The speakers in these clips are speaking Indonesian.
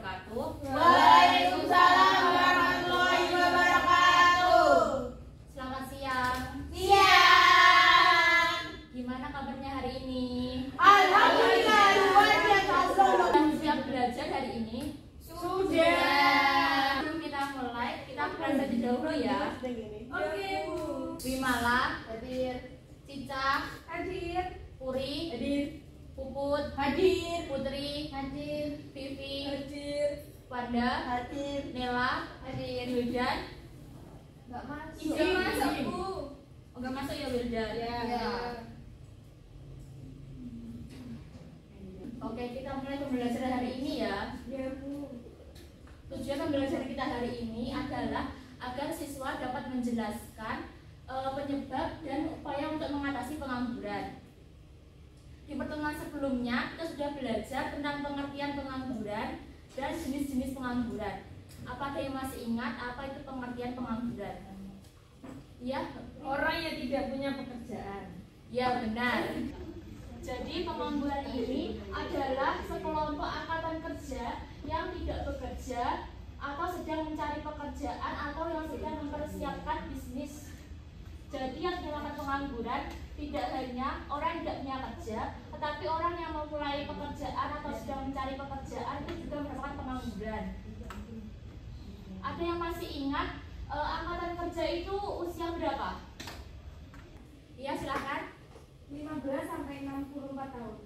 wabarakatuh. Waalaikumsalam warahmatullahi wabarakatuh. Selamat siang. Siang. Gimana kabarnya hari ini? Alhamdulillah luar biasa. Sudah siap belajar hari ini? Sudah. Sebelum kita mulai, kita presentasi dahulu ya. Oke, Bu. Wimala hadir, Cica Hadir. Puri Hadir. Puput Hadir. Putri hadir, Vivi Hadir. Wanda Hadir. Nela hadir, Wildan Enggak masuk. Nggak masuk, Bu. nggak masuk ya Wildan. Ya. Oke, kita mulai pembelajaran hari ini ya. Ya, Bu. Tujuan pembelajaran kita hari ini adalah agar siswa dapat menjelaskan penyebab dan upaya untuk mengatasi pengangguran. Di pertemuan sebelumnya kita sudah belajar tentang pengertian pengangguran dan jenis-jenis pengangguran. Apakah yang masih ingat apa itu pengertian pengangguran? Ya, Orang yang tidak punya pekerjaan. ya benar. Jadi pengangguran ini adalah sekelompok angkatan kerja yang tidak bekerja atau sedang mencari pekerjaan atau yang sedang mempersiapkan bisnis. Jadi yang dinamakan pengangguran tidak hanya orang yang tidak punya kerja, tetapi orang yang memulai pekerjaan atau sedang mencari pekerjaan itu juga merupakan pengangguran. Ada yang masih ingat angkatan kerja itu usia berapa? Iya, silakan. 15 sampai 64 tahun.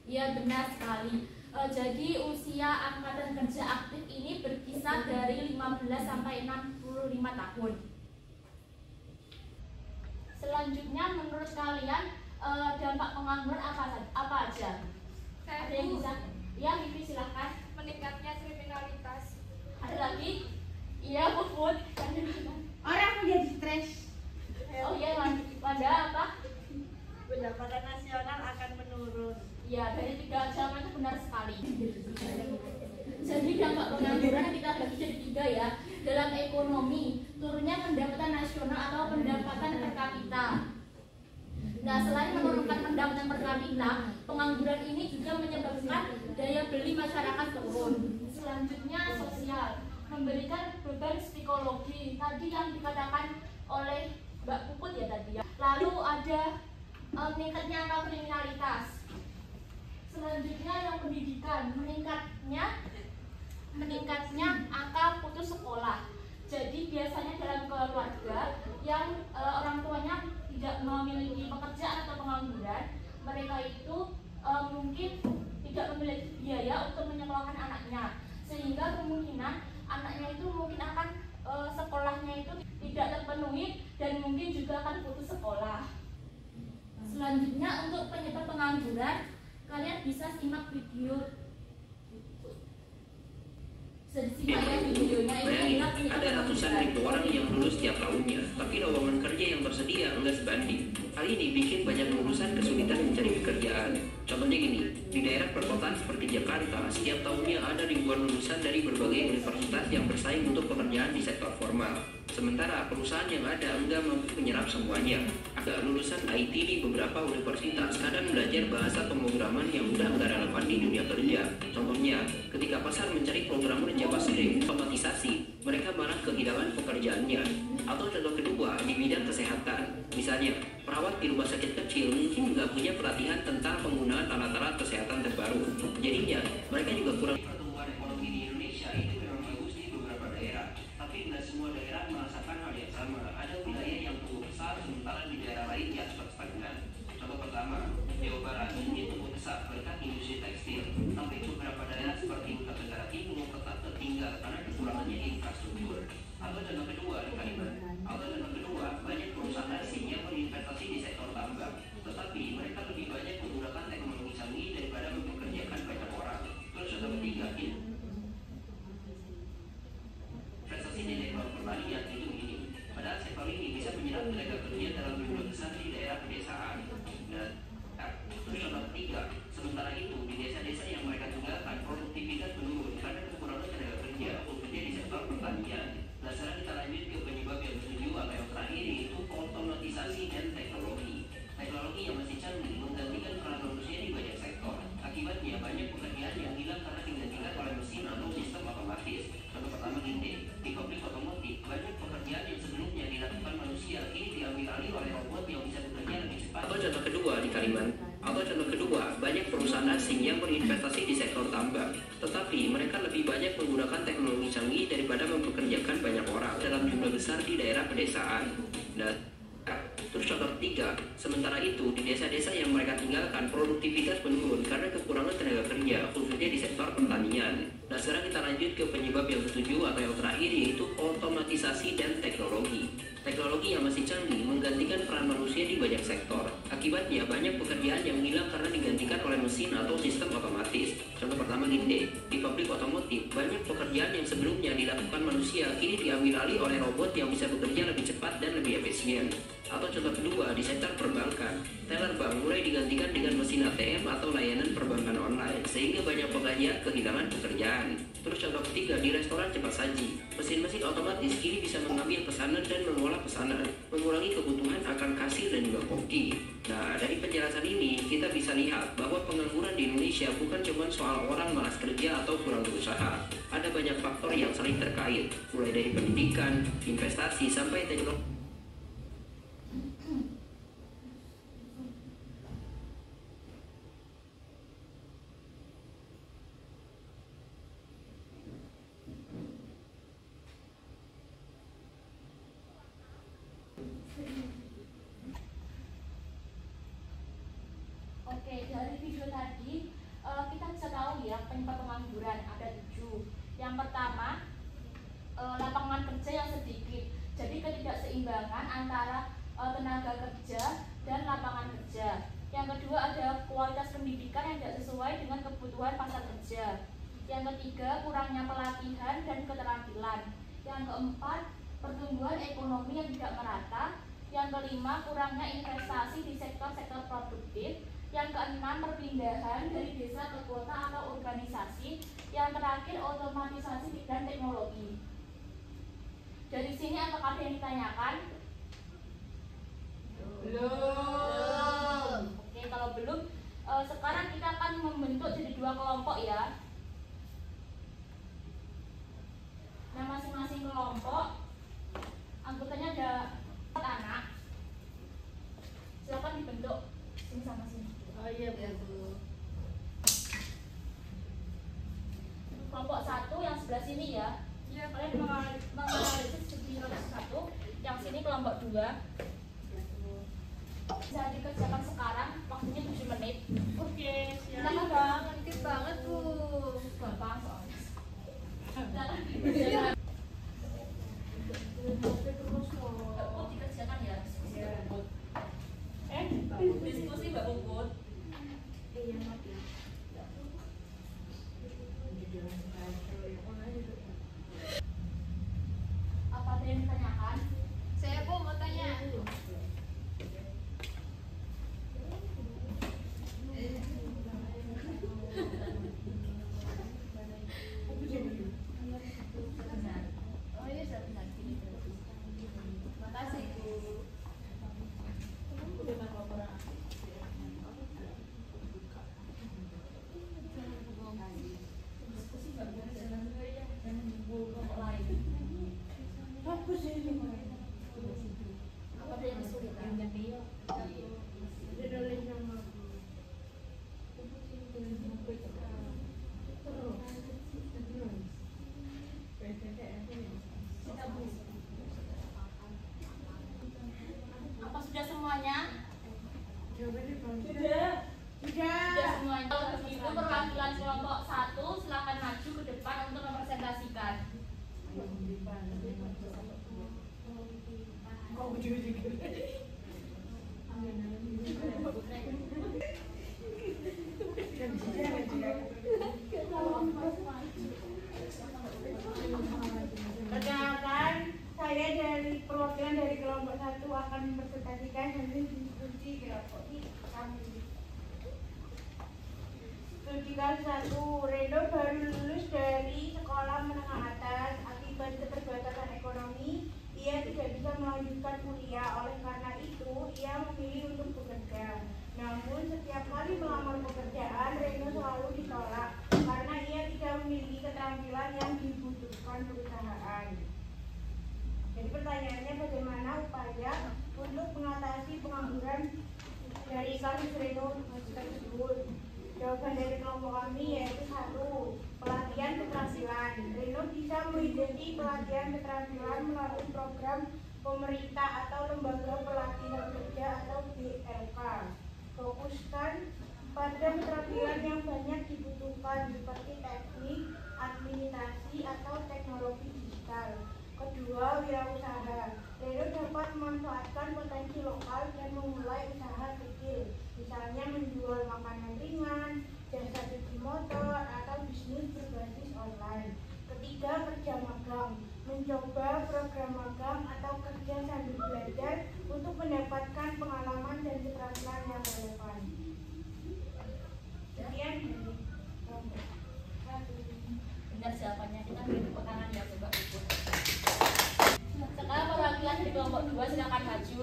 Iya, benar sekali. Jadi usia angkatan kerja aktif ini berkisar dari 15 sampai 65 tahun. Selanjutnya menurut kalian dampak pengangguran apa aja? Ada yang bisa? Ya, Vivi silakan. Meningkatnya kriminalitas. Ada lagi? Iya, Puput. Orang menjadi stres. Oh iya, Wanda apa? Pendapatan nasional akan menurun. Ya, dari 3 ancaman itu benar sekali. Jadi dampak pengangguran kita bagi jadi 3 ya. Dalam ekonomi, turunnya pendapatan nasional atau pendapatan per kapita. Nah, selain menurunkan pendapatan per kapita, pengangguran ini juga menyebabkan daya beli masyarakat turun. Selanjutnya sosial, memberikan beban psikologi. Tadi yang dikatakan oleh Mbak Puput ya tadi ya. Lalu ada meningkatnya angka kriminalitas. Selanjutnya yang pendidikan, meningkatnya angka putus sekolah. Jadi biasanya dalam keluarga yang orang tuanya tidak memiliki pekerjaan atau pengangguran, mereka itu mungkin tidak memiliki biaya untuk menyekolahkan anaknya, sehingga kemungkinan anaknya itu mungkin akan sekolahnya itu tidak terpenuhi dan mungkin juga akan putus sekolah. Selanjutnya untuk penyebab pengangguran, kalian bisa simak video. Bayangin, ada ratusan ribu orang yang lulus setiap tahunnya, tapi lowongan kerja yang tersedia enggak sebanding. Hal ini bikin banyak lulusan kesulitan mencari pekerjaan. Contohnya gini, di daerah perkotaan seperti Jakarta, setiap tahunnya ada ribuan lulusan dari berbagai universitas yang bersaing untuk pekerjaan di sektor formal. Sementara perusahaan yang ada enggak mampu menyerap semuanya. Ada lulusan IT di beberapa universitas kadang belajar bahasa pemrograman yang udah enggak relevan di dunia kerja. Contohnya, ketika pasar mencari programmer JavaScript otomatisasi, mereka malah kehilangan pekerjaannya. Atau contoh kedua, di bidang kesehatan. Misalnya, perawat di rumah sakit kecil mungkin nggak punya pelatihan tentang penggunaan alat-alat kesehatan terbaru. Jadinya, mereka juga kurang. Pertumbuhan ekonomi di Indonesia itu memang bagus di beberapa daerah, tapi nggak semua daerah merasakan hal yang sama. Ada wilayah yang tumbuh besar, sementara di daerah lain ya cepat stagnan. Contoh pertama, Jawa Barat ini tumbuh besar berkat industri tekstil, tapi beberapa daerah seperti Nusa Tenggara Timur tetap tertinggal karena kekurangannya infrastruktur. Atau contoh kedua, di Kalimantan. Banyak perusahaan asing yang berinvestasi di sektor tambang, tetapi mereka lebih banyak menggunakan teknologi canggih daripada mempekerjakan banyak orang. Terus contoh ketiga, investasi di sektor pertanian itu minim. Padahal sektor ini bisa menyerap tenaga kerja dalam jumlah besar di daerah pedesaan. Dan terus contoh ketiga, sementara itu di desa-desa yang mereka tinggalkan produktivitas menurun karena kekurangan tenaga kerja khususnya di sektor pertanian. Nah, sekarang kita lanjut ke penyebab yang kedua atau yang terakhir, yaitu otomatisasi perusahaan asing yang berinvestasi di sektor tambang, tetapi mereka lebih banyak menggunakan teknologi canggih daripada mempekerjakan banyak orang dalam jumlah besar di daerah pedesaan. Terus contoh ketiga, sementara itu di desa-desa yang mereka tinggalkan produktivitas menurun karena kekurangan tenaga kerja, khususnya di sektor pertanian. Nah, sekarang kita lanjut ke penyebab yang ketujuh atau yang terakhir, yaitu otomatisasi dan teknologi. Teknologi yang masih canggih menggantikan peran manusia di banyak sektor. Akibatnya banyak pekerjaan yang hilang karena digantikan oleh mesin atau sistem otomatis. Contoh pertama gini deh, di pabrik otomotif, banyak pekerjaan yang sebelumnya dilakukan manusia kini diambil alih oleh robot yang bisa bekerja lebih cepat dan lebih efisien. Atau contoh kedua, di sektor perbankan, teller bank mulai digantikan dengan mesin ATM atau layanan perbankan online, sehingga banyak pekerja kehilangan pekerjaan. Terus contoh ketiga, di restoran cepat saji, mesin-mesin otomatis kini bisa mengambil pesanan dan mengolah pesanan, mengurangi kebutuhan akan kasir dan juga koki. Nah, dari penjelasan ini kita bisa lihat bahwa pengangguran di Indonesia bukan cuma soal orang malas kerja atau kurang berusaha. Ada banyak faktor yang saling terkait, mulai dari pendidikan, investasi, sampai teknologi. Oke, dari video tadi kita bisa tahu ya penyebab pengangguran ada 7. Yang pertama, lapangan kerja yang sedikit. Jadi ketidakseimbangan antara tenaga kerja dan lapangan kerja. Yang kedua ada kualitas pendidikan yang tidak sesuai dengan kebutuhan pasar kerja. Yang ketiga, kurangnya pelatihan dan keterampilan. Yang keempat, pertumbuhan ekonomi yang tidak merata. Yang kelima, kurangnya investasi di sektor-sektor produktif. Yang keenam, perpindahan dari desa ke kota atau urbanisasi. Yang terakhir, otomatisasi dan teknologi. Dari sini apakah ada yang ditanyakan? Belum. Oke, kalau belum, sekarang kita akan membentuk jadi 2 kelompok ya. Nah, masing-masing kelompok anggotanya ada 4 anak. Silakan dibentuk sini sama sini. Oh iya Bu. Kelompok 1 yang sebelah sini ya. Iya, Kalian menganalisis segi 1. Yang sini kelompok 2. Bisa dikerjakan sekarang, waktunya 7 menit. Oke, siap. Silakan Bang, ngerti banget Bu. gampang soalnya. Silakan dikerjakan. Oh, dikerjakan ya. Diskusi Mbak Puput. Iya, maaf ya. Apa ada yang ditanyakan? Saya Bu mau tanya. Oh iya, sudah benar. Makasih Bu. Diskusi Mbak Puput, jangan kelompok lain. Apa ada yang kesulitan? Apa sudah semuanya? Sudah semuanya. Kalau begitu perwakilan kelompok 1 silakan maju ke depan untuk mempresentasikan. Perkenalkan, saya dari perwakilan dari kelompok 1 akan mempresentasikan hasil diskusi kelompok kami. Studi kali 1, Reno baru lulus dari sekolah menengah atas. Akibat keterbatasan ekonomi, ia tidak bisa melanjutkan kuliah. Oleh karena itu, ia memilih untuk bekerja. Namun, setiap kali melamar pekerjaan, Reno selalu ditolak karena ia tidak memiliki keterampilan yang dibutuhkan perusahaan. Jadi pertanyaannya, bagaimana upaya untuk mengatasi pengangguran dari kasus Reno tersebut? kelompok kami yaitu 1. Pelatihan keterampilan. Reno bisa mengikuti pelatihan keterampilan melalui program pemerintah atau lembaga pelatihan kerja atau BLK. Fokuskan pada keterampilan yang banyak dibutuhkan seperti teknik, administrasi, atau teknologi digital. Kedua, wirausaha. Reno dapat memanfaatkan potensi lokal dan memulai usaha kecil, misalnya menjual makanan ringan, jasa cuci motor, atau bisnis berbasis online. Ketiga, kerja magang. Mencoba program magang atau kerja sambil belajar untuk mendapatkan pengalaman dan keterampilan yang relevan. Sekian dari kelompok 1. Benar jawabannya, kita beri tepuk tangan ya Bapak Ibu. Sekarang perwakilan dari kelompok 2 silakan maju.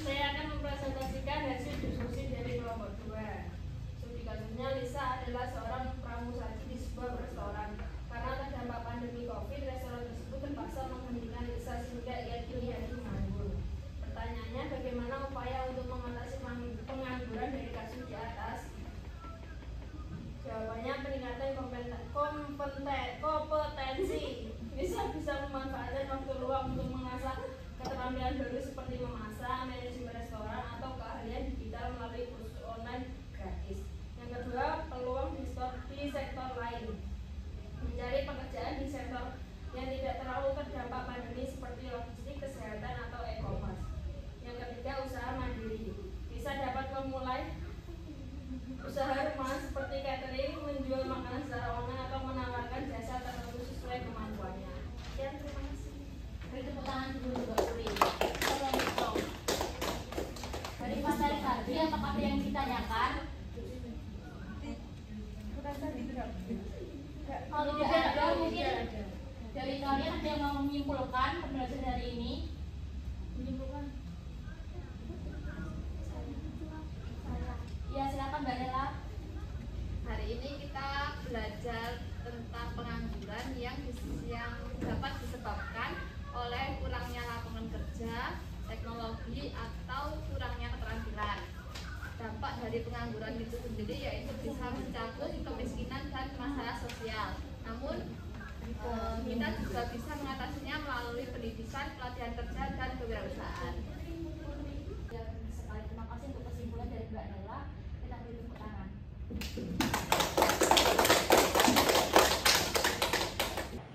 Saya akan mempresentasikan hasil diskusi dari kelompok 2. Studi kasusnya, Lisa adalah seorang pramusaji di sebuah restoran. Karena terdampak pandemi COVID, restoran tersebut terpaksa menghentikan Lisa sehingga ia kini menganggur. Pertanyaannya, bagaimana upaya untuk mengatasi pengangguran dari kasus di atas? Jawabannya, peningkatan kompetensi. Bisa memanfaatkan waktu luang untuk mengasah keterampilan baru seperti memasak, manajemen restoran, atau keahlian digital melalui kursus online gratis. Yang kedua, peluang di sektor lain. Mencari pekerjaan di sektor yang tidak terlalu terdampak pandemi seperti logistik, kesehatan, atau e-commerce. Yang ketiga, usaha mandiri. Bisa dapat memulai usaha rumah seperti catering, menjual makanan secara online, atau menawarkan jasa tertentu sesuai kemampuannya. Sekian, terima kasih. Beri tepuk tangan dulu Mbak Suri. Dari materi tadi, apakah ada yang ditanyakan? Kalau tidak ada, mungkin dari kalian ada yang mau menyimpulkan pembelajaran hari ini? Menyimpulkan? Ya, silakan Mbak Nela. Hari ini kita belajar tentang pengangguran yang dapat disebabkan oleh kurangnya lapangan kerja, teknologi, atau kurangnya keterampilan. Dampak dari pengangguran itu sendiri yaitu bisa mencakup kemiskinan dan masalah sosial. Namun kita juga bisa mengatasinya melalui pendidikan, pelatihan kerja, dan kewirausahaan. Ya, sekali terima kasih untuk kesimpulan dari Mbak Nela. Kita beri tepuk tangan.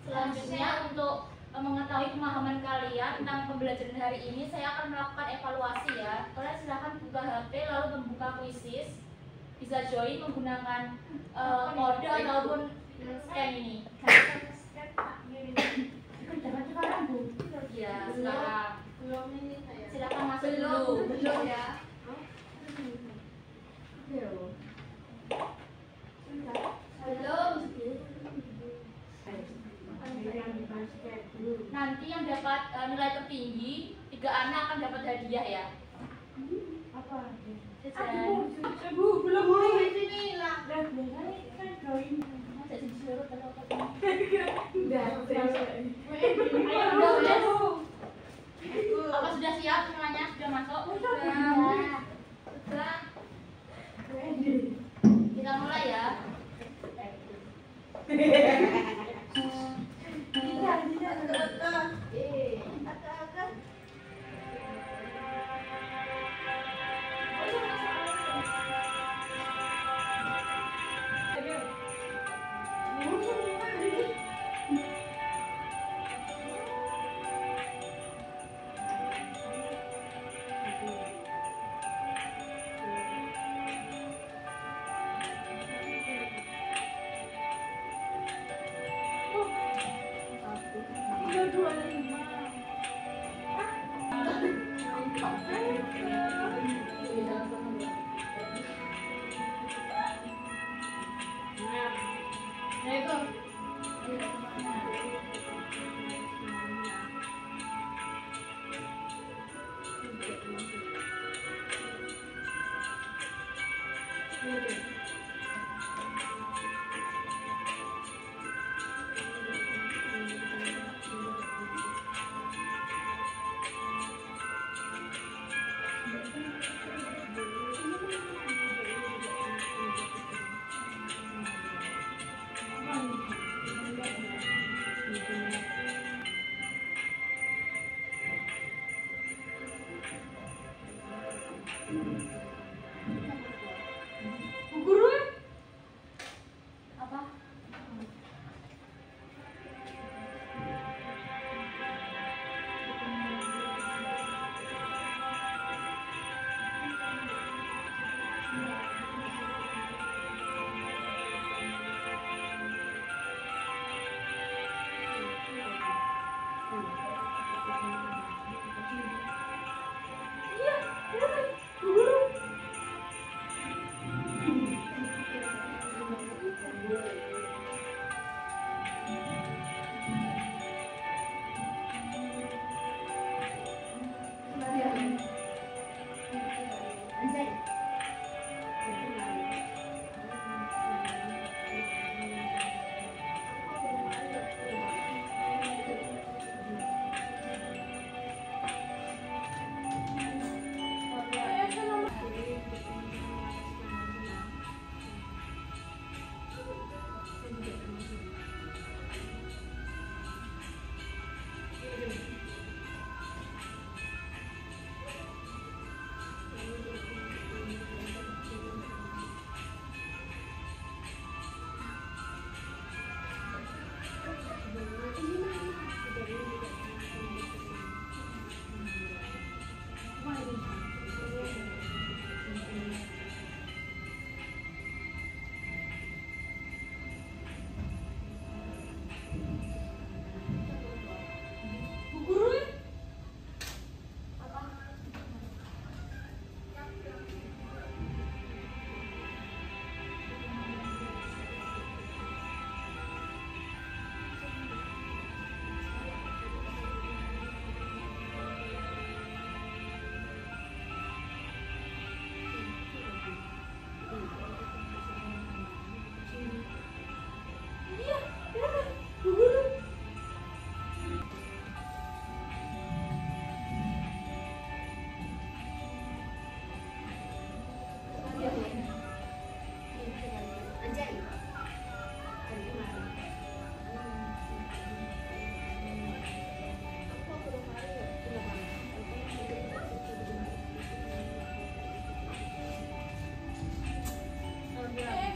Selanjutnya, untuk mengetahui pemahaman kalian tentang pembelajaran hari ini, saya akan melakukan evaluasi ya. Kalian silahkan buka HP lalu membuka quizzes. Bisa join menggunakan kode ataupun scan ini. Sekarang Bu? Ya, sekarang. Silakan masuk dulu. Belum ya. Nanti yang dapat nilai tertinggi 3 anak akan dapat hadiah ya. Apa? Jajan. Belum mau di sini lah. Kan join. Masa disuruh kalau apa sudah siap semuanya? Sudah masuk? Sudah. Kita mulai ya. Bu Guru, Apa? iya, benar, Bu Guru. Bu Guru, iya, benar, Bu Guru.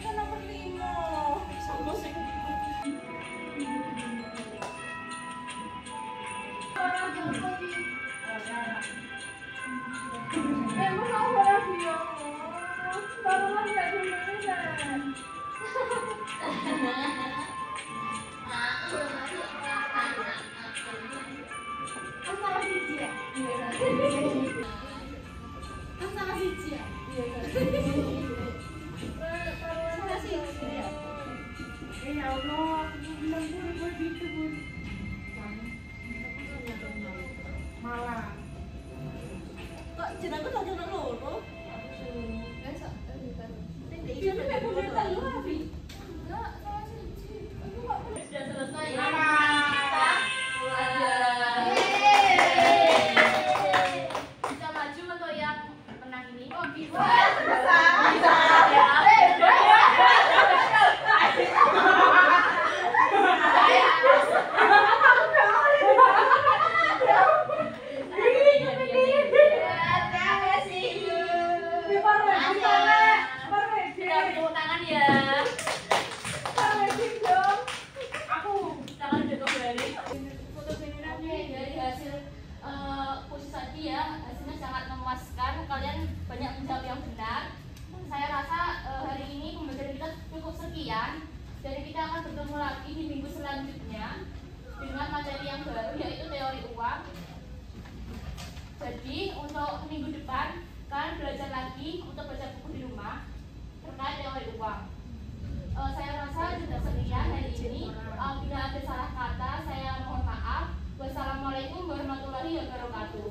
Kan nomor 5. Sama sing emang apa lagi ya? Barulah nggak gimana? Kan salah siji ya? Kan salah siji ya? Salah siji ya? Ya Allah, aku bilang gue gitu, Bun. Malah. Kok jenengku tak jeneng loro? Itu memang bener lu, Abi. Enggak, salah siji. Aku nggak pernah. Sudah selesai ya. Bisa maju untuk yang menang ini? Oh, bisa. Bisa. Tepuk tangan ya. Tangan udah kembali. Oke, dari hasil kuis tadi ya, hasilnya sangat memuaskan. Kalian banyak menjawab yang benar. Saya rasa hari ini pembelajaran kita cukup sekian. Jadi kita akan bertemu lagi di minggu selanjutnya dengan materi yang baru, yaitu teori uang. Jadi untuk minggu depan kalian belajar lagi untuk baca buku di rumah terkait teori uang. Saya rasa sudah sekian hari ini. Bila ada salah kata, saya mohon maaf. Wassalamualaikum warahmatullahi wabarakatuh.